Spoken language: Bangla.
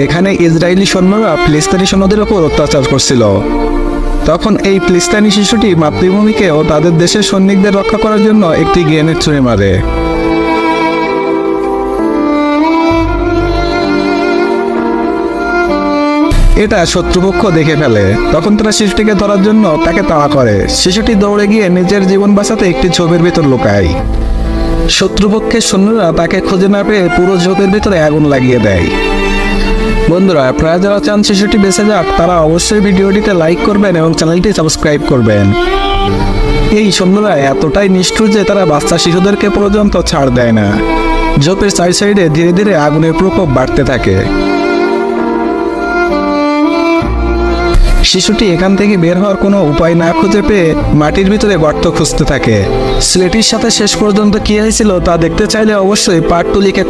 এখানে ইসরায়েলি সৈন্যরা ফিলিস্তিনি সৈন্যদের উপর অত্যাচার করছিল। তখন এই ফিলিস্তিনি শিশুটি মাতৃভূমিকে ও তাদের দেশের সৈনিকদের রক্ষা করার জন্য একটি গ্রেনেড ছুঁড়ে মারে। এটা শত্রুপক্ষ দেখে ফেলে। তখন তারা শিশুটিকে ধরার জন্য তাকে তাড়া করে। শিশুটি দৌড়ে গিয়ে নিজের জীবন বাঁচাতে একটি ঝোপের ভিতর লুকায়। শত্রুপক্ষের সৈন্যরা তাকে খুঁজে না পেয়ে পুরো ঝোপের ভিতরে আগুন লাগিয়ে দেয়। বন্ধুরা, আপনারা যারা চান শিশুটি বেঁচে যাক তারা অবশ্যই ভিডিওটিতে লাইক করবেন এবং চ্যানেলটি সাবস্ক্রাইব করবেন। এই সৈন্যরা এতটাই নিষ্ঠুর যে তারা বাচ্চা শিশুদেরকে পর্যন্ত ছাড় দেয় না। ঝোপের চার সাইডে ধীরে ধীরে আগুনের প্রকোপ বাড়তে থাকে। শিশুটি এখান থেকে বের হওয়ার কোনো উপায় না খুঁজে পেয়ে মাটির ভিতরে গর্ত খুঁজতে থাকে। ছেলেটির সাথে শেষ পর্যন্ত কি হয়েছিল তা দেখতে চাইলে অবশ্যই পার্ট 2 লিখে